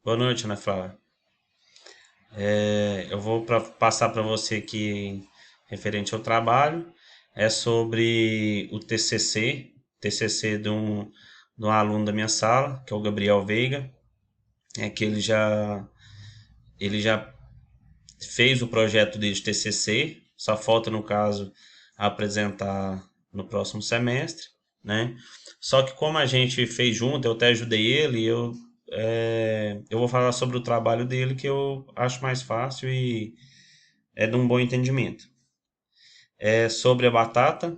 Boa noite, Ana Flávia. Eu vou passar para você aqui referente ao trabalho. É sobre o TCC de um aluno da minha sala, que é o Gabriel Veiga. É que ele já fez o projeto dele de TCC, só falta, no caso, apresentar no próximo semestre, né? Só que como a gente fez junto, eu até ajudei ele, eu vou falar sobre o trabalho dele que eu acho mais fácil e é de um bom entendimento. É sobre a batata,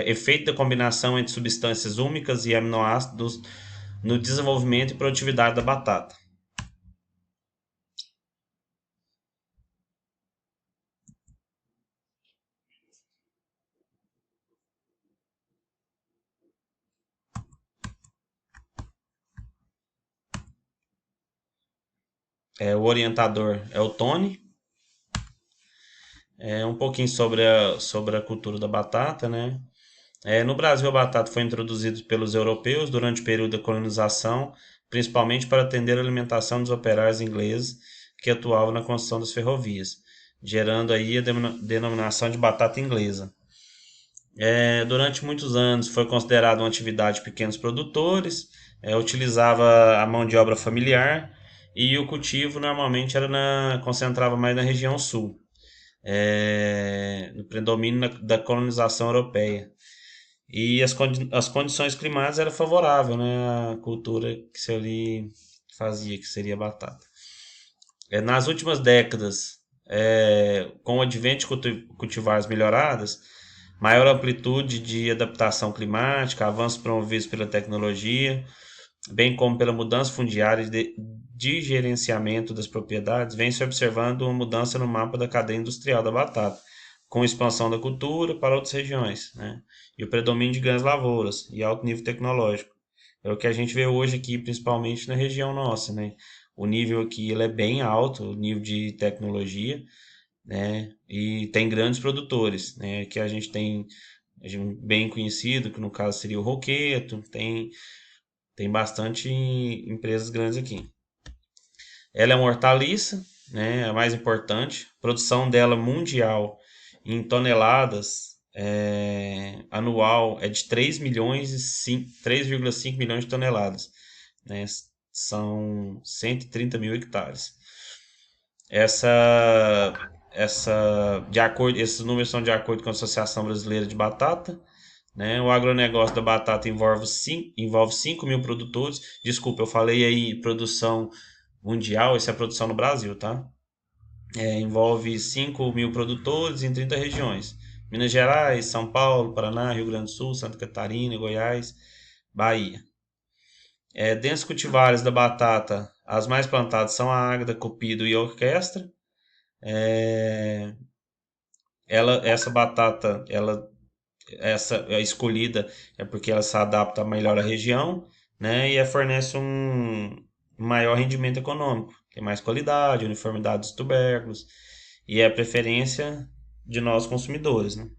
efeito da combinação entre substâncias úmicas e aminoácidos no desenvolvimento e produtividade da batata. O orientador é o Tony. Um pouquinho sobre a cultura da batata, né? No Brasil, a batata foi introduzida pelos europeus durante o período da colonização, principalmente para atender a alimentação dos operários ingleses que atuavam na construção das ferrovias, gerando aí a denominação de batata inglesa. Durante muitos anos foi considerada uma atividade de pequenos produtores, utilizava a mão de obra familiar e o cultivo normalmente concentrava mais na região sul, no predomínio da colonização europeia. E as condições climáticas eram favoráveis, né, à cultura que se ali fazia, que seria a batata. Nas últimas décadas, com o advento de cultivares melhoradas, maior amplitude de adaptação climática, avanços promovidos pela tecnologia, bem como pela mudança fundiária de gerenciamento das propriedades, vem se observando uma mudança no mapa da cadeia industrial da batata, com expansão da cultura para outras regiões, né? E o predomínio de grandes lavouras e alto nível tecnológico. É o que a gente vê hoje aqui, principalmente na região nossa, né? O nível aqui ele é bem alto, o nível de tecnologia, né? E tem grandes produtores, né? Que a gente bem conhecido, que no caso seria o Roqueto, tem bastante empresas grandes aqui. Ela é uma hortaliça, né? A mais importante. A produção dela mundial em toneladas anual é de 3,5 milhões de toneladas, né? São 130 mil hectares. Essa, esses números são de acordo com a Associação Brasileira de Batata, né? O agronegócio da batata envolve 5 mil produtores. Desculpa, eu falei aí produção mundial, essa é a produção no Brasil, tá? Envolve 5 mil produtores em 30 regiões: Minas Gerais, São Paulo, Paraná, Rio Grande do Sul, Santa Catarina, Goiás, Bahia. Dentre os cultivares da batata, as mais plantadas são a Águeda, Cupido e a Orquestra. É, essa batata, essa é escolhida porque ela se adapta melhor à região, né? E fornece um maior rendimento econômico, tem mais qualidade, uniformidade dos tubérculos e é a preferência de nós consumidores, né?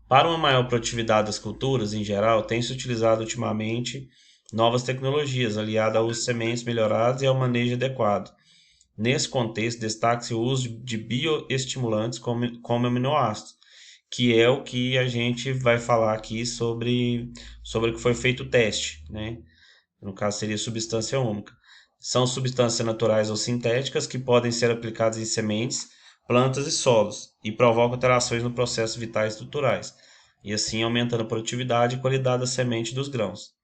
Para uma maior produtividade das culturas em geral, tem-se utilizado ultimamente novas tecnologias aliadas aos sementes melhoradas e ao manejo adequado. Nesse contexto, destaca-se o uso de bioestimulantes como aminoácidos, que é o que a gente vai falar aqui sobre o que foi feito o teste, né? No caso seria substância úmica. São substâncias naturais ou sintéticas que podem ser aplicadas em sementes, plantas e solos e provocam alterações no processo vitais estruturais, e assim aumentando a produtividade e qualidade da semente e dos grãos.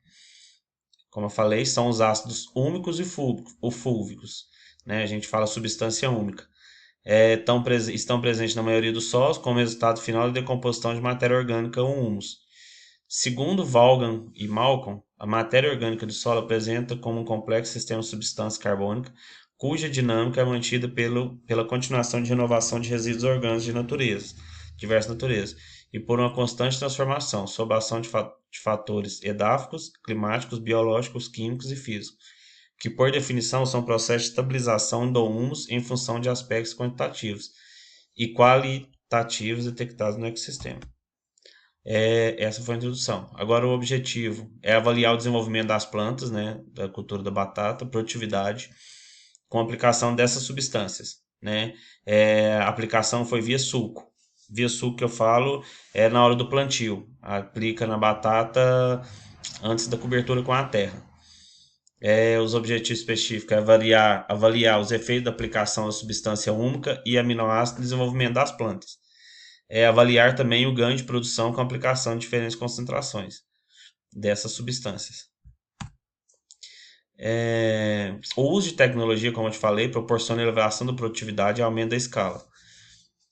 Como eu falei, são os ácidos úmicos e fúlvicos, né? A gente fala substância úmica. Estão presentes na maioria dos solos como resultado final da decomposição de matéria orgânica ou humus. Segundo Vaughan e Malcolm, a matéria orgânica do solo apresenta como um complexo sistema de substância carbônica, cuja dinâmica é mantida pela continuação de renovação de resíduos orgânicos diversas naturezas, e por uma constante transformação, sob a ação de fatores edáficos, climáticos, biológicos, químicos e físicos, que por definição são processos de estabilização do humus em função de aspectos quantitativos e qualitativos detectados no ecossistema. Essa foi a introdução. Agora, o objetivo é avaliar o desenvolvimento das plantas, né, da cultura da batata, produtividade, com a aplicação dessas substâncias, né? A aplicação foi via sulco. Via sulco que eu falo é na hora do plantio. Aplica na batata antes da cobertura com a terra. Os objetivos específicos é avaliar os efeitos da aplicação da substância úmica e aminoácido no desenvolvimento das plantas. Avaliar também o ganho de produção com a aplicação de diferentes concentrações dessas substâncias. O uso de tecnologia, como eu te falei, proporciona elevação da produtividade e aumento da escala.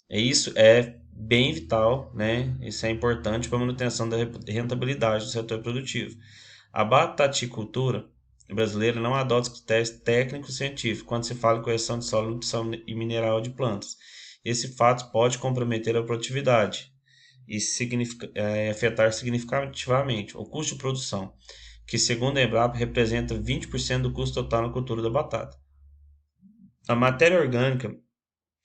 Isso é bem vital, né? Isso é importante para a manutenção da rentabilidade do setor produtivo. A bataticultura brasileira não adota critérios técnicos científicos quando se fala em correção de solo, nutrição e mineral de plantas. Esse fato pode comprometer a produtividade e afetar significativamente o custo de produção, que segundo a Embrapa representa 20% do custo total na cultura da batata. A matéria orgânica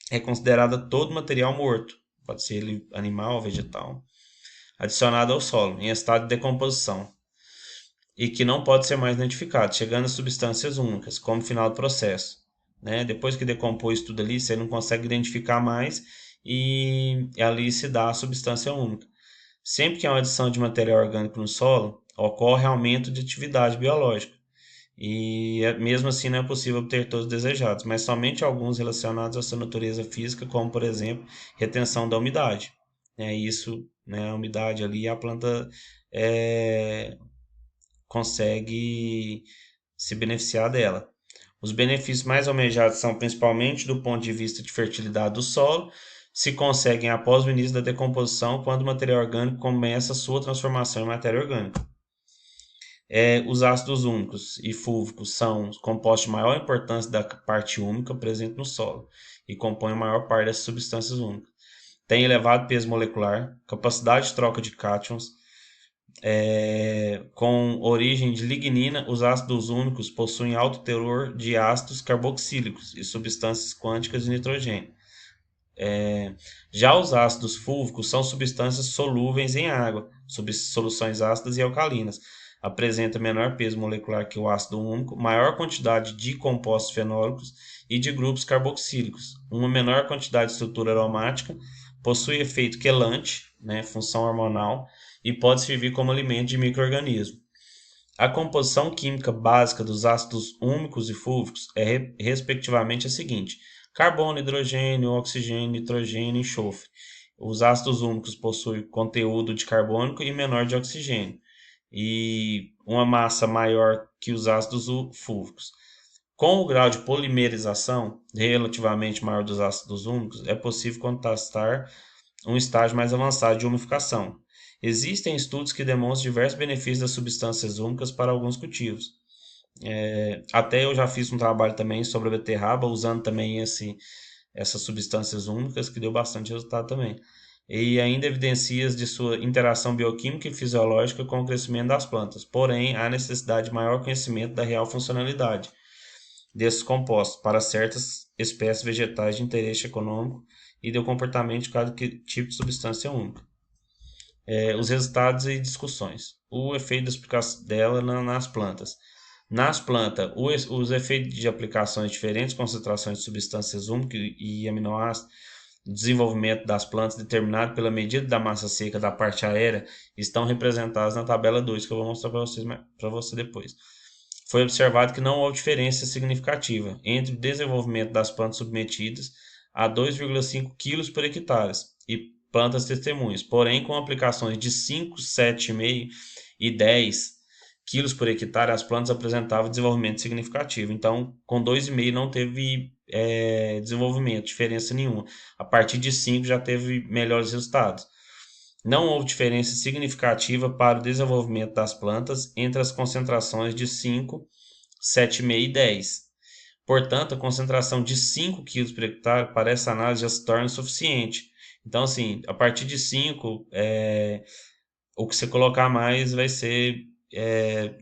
é considerada todo material morto, pode ser ele animal ou vegetal, adicionado ao solo, em estado de decomposição, e que não pode ser mais identificado, chegando a substâncias únicas, como final do processo. Né? Depois que decompôs tudo ali, você não consegue identificar mais e ali se dá a substância única. Sempre que há uma adição de material orgânico no solo, ocorre aumento de atividade biológica. E mesmo assim não é possível obter todos os desejados, mas somente alguns relacionados à sua natureza física, como por exemplo, retenção da umidade. Isso, né, a umidade ali, a planta consegue se beneficiar dela. Os benefícios mais almejados são principalmente do ponto de vista de fertilidade do solo, se conseguem após o início da decomposição, quando o material orgânico começa a sua transformação em matéria orgânica. Os ácidos úmicos e fúlvicos são os compostos de maior importância da parte úmica presente no solo e compõem a maior parte dessas substâncias úmicas. Tem elevado peso molecular, capacidade de troca de cátions, com origem de lignina, os ácidos úmicos possuem alto teor de ácidos carboxílicos e substâncias quânticas de nitrogênio. Já os ácidos fúlvicos são substâncias solúveis em água, soluções ácidas e alcalinas. Apresenta menor peso molecular que o ácido úmico, maior quantidade de compostos fenólicos e de grupos carboxílicos, uma menor quantidade de estrutura aromática, possui efeito quelante, né, função hormonal, e pode servir como alimento de micro-organismo. A composição química básica dos ácidos úmicos e fúlvicos é respectivamente a seguinte: carbono, hidrogênio, oxigênio, nitrogênio e enxofre. Os ácidos úmicos possuem conteúdo de carbônico e menor de oxigênio, e uma massa maior que os ácidos fúlvicos. Com o grau de polimerização relativamente maior dos ácidos úmicos, é possível contrastar um estágio mais avançado de umificação. Existem estudos que demonstram diversos benefícios das substâncias úmicas para alguns cultivos. Até eu já fiz um trabalho também sobre a beterraba, usando também essas substâncias úmicas, que deu bastante resultado também. E ainda evidencia de sua interação bioquímica e fisiológica com o crescimento das plantas. Porém, há necessidade de maior conhecimento da real funcionalidade desses compostos para certas espécies vegetais de interesse econômico e do comportamento de cada tipo de substância úmica. Os resultados e discussões. O efeito da explicação dela nas plantas. Nas plantas, os efeitos de aplicações de diferentes concentrações de substâncias úmicas e aminoácidos, desenvolvimento das plantas determinado pela medida da massa seca da parte aérea, estão representados na tabela 2, que eu vou mostrar para você depois. Foi observado que não houve diferença significativa entre o desenvolvimento das plantas submetidas a 2,5 kg por hectare e plantas testemunhas, porém com aplicações de 5, 7,5 e 10 quilos por hectare, as plantas apresentavam desenvolvimento significativo. Então, com 2,5 não teve desenvolvimento, diferença nenhuma. A partir de 5 já teve melhores resultados. Não houve diferença significativa para o desenvolvimento das plantas entre as concentrações de 5, 7,5 e 10. Portanto, a concentração de 5 kg por hectare para essa análise já se torna suficiente. Então, assim, a partir de 5, o que você colocar mais vai ser,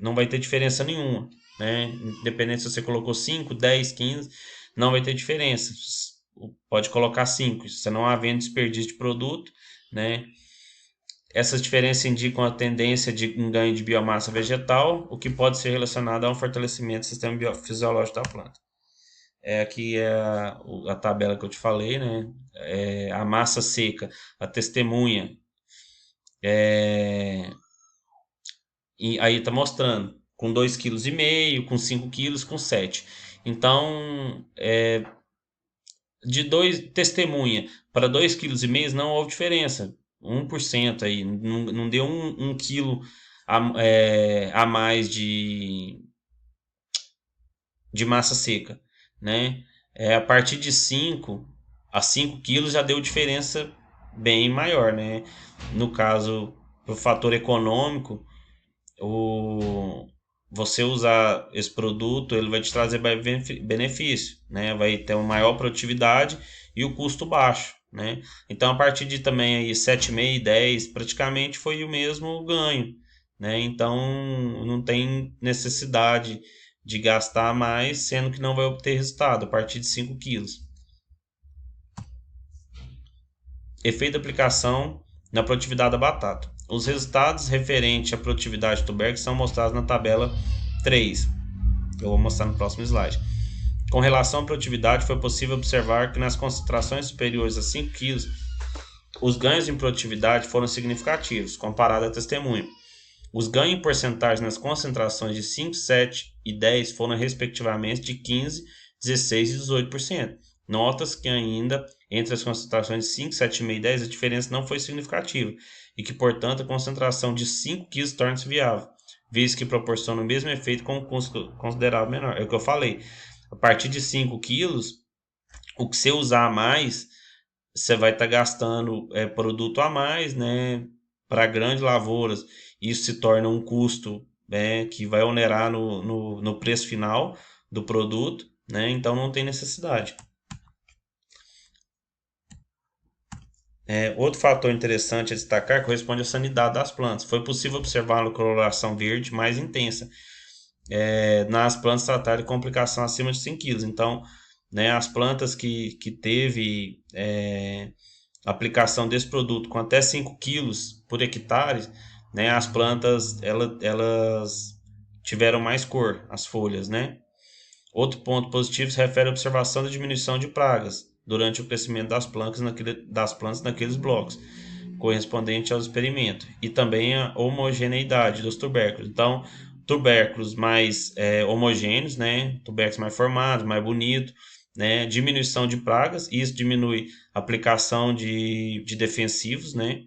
não vai ter diferença nenhuma, né? Independente se você colocou 5, 10, 15, não vai ter diferença. Pode colocar 5, se não havendo desperdício de produto, né? Essas diferenças indicam a tendência de um ganho de biomassa vegetal, o que pode ser relacionado a um fortalecimento do sistema fisiológico da planta. Aqui é a tabela que eu te falei, né? A massa seca, a testemunha, e aí está mostrando com 2,5 kg, com 5 quilos, com 7. Então, de 2 testemunha para 2,5 kg não houve diferença. 1% aí, não deu 1 quilo a mais de massa seca, né? A partir de 5 a 5 quilos já deu diferença bem maior, né? No caso, o fator econômico, você usar esse produto, ele vai te trazer benefício, né? Vai ter uma maior produtividade e o custo baixo, né? Então, a partir de também aí 7,5 e 10, praticamente foi o mesmo ganho, né? Então, não tem necessidade de gastar mais, sendo que não vai obter resultado a partir de 5 quilos. Efeito da aplicação na produtividade da batata. Os resultados referentes à produtividade do tubérculo são mostrados na tabela 3. Eu vou mostrar no próximo slide. Com relação à produtividade, foi possível observar que nas concentrações superiores a 5 kg, os ganhos em produtividade foram significativos, comparado à testemunha. Os ganhos em porcentagem nas concentrações de 5, 7 e 10 foram respectivamente de 15, 16 e 18%. Notas que ainda entre as concentrações de 5, 7,5 e 10 a diferença não foi significativa e que, portanto, a concentração de 5 kg torna-se viável, visto que proporciona o mesmo efeito com um custo considerável menor. É o que eu falei. A partir de 5 quilos, o que você usar a mais, você vai estar gastando produto a mais, né? Para grandes lavouras, isso se torna um custo, né, que vai onerar no preço final do produto, né? Então não tem necessidade. Outro fator interessante a destacar corresponde à sanidade das plantas. Foi possível observar a coloração verde mais intensa nas plantas tratadas de complicação acima de 5 kg. Então, né, as plantas que teve aplicação desse produto com até 5 quilos por hectare, né, as plantas elas tiveram mais cor, as folhas, né? Outro ponto positivo se refere à observação da diminuição de pragas durante o crescimento das plantas naqueles blocos, correspondente ao experimento, e também a homogeneidade dos tubérculos. Então, tubérculos mais homogêneos, né? Tubérculos mais formados, mais bonitos, né? Diminuição de pragas, isso diminui a aplicação de defensivos, né?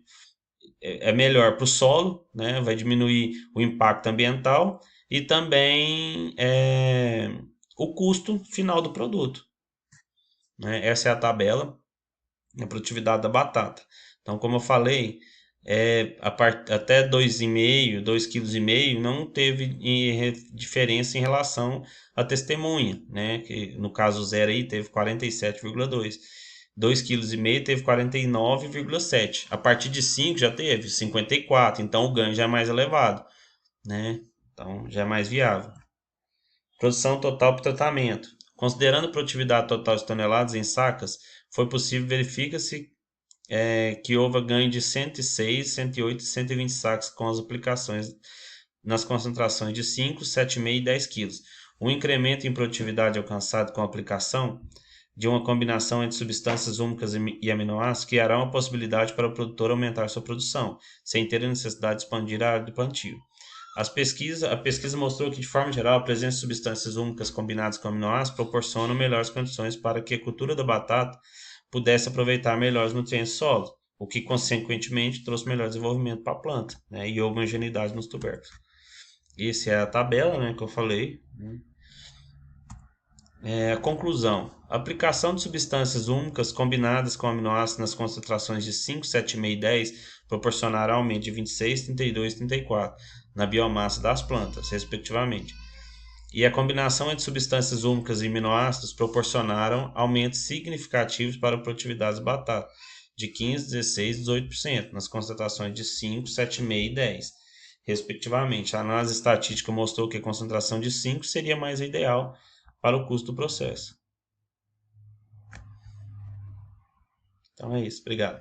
É melhor para o solo, né? Vai diminuir o impacto ambiental e também o custo final do produto, né? Essa é a tabela, a produtividade da batata. Então, como eu falei, até 2,5, 2,5 kg não teve diferença em relação à testemunha, né? Que no caso zero aí teve 47,2. 2,5 kg teve 49,7. A partir de 5 já teve 54, então o ganho já é mais elevado, né? Então já é mais viável. Produção total para tratamento. Considerando a produtividade total de toneladas em sacas, foi possível verifica-se que houve ganho de 106, 108 e 120 sacos com as aplicações nas concentrações de 5, 7,5 e 10 kg. O incremento em produtividade alcançado com a aplicação de uma combinação entre substâncias úmicas e aminoácidos criará uma possibilidade para o produtor aumentar sua produção, sem ter a necessidade de expandir a área de plantio. A pesquisa mostrou que, de forma geral, a presença de substâncias úmicas combinadas com aminoácidos proporciona melhores condições para que a cultura da batata pudesse aproveitar melhor os nutrientes do solo, o que, consequentemente, trouxe melhor desenvolvimento para a planta, né, e homogeneidade nos tubérculos. Essa é a tabela, né, que eu falei. A conclusão. A aplicação de substâncias úmicas combinadas com aminoácidos nas concentrações de 5, 7,5 e 10 proporcionará aumento de 26, 32 e 34 na biomassa das plantas, respectivamente. E a combinação entre substâncias úmicas e aminoácidos proporcionaram aumentos significativos para a produtividade das batatas, de 15, 16 e 18% nas concentrações de 5, 7,5 e 10, respectivamente. A análise estatística mostrou que a concentração de 5 seria mais ideal para o custo do processo. Então é isso, obrigado.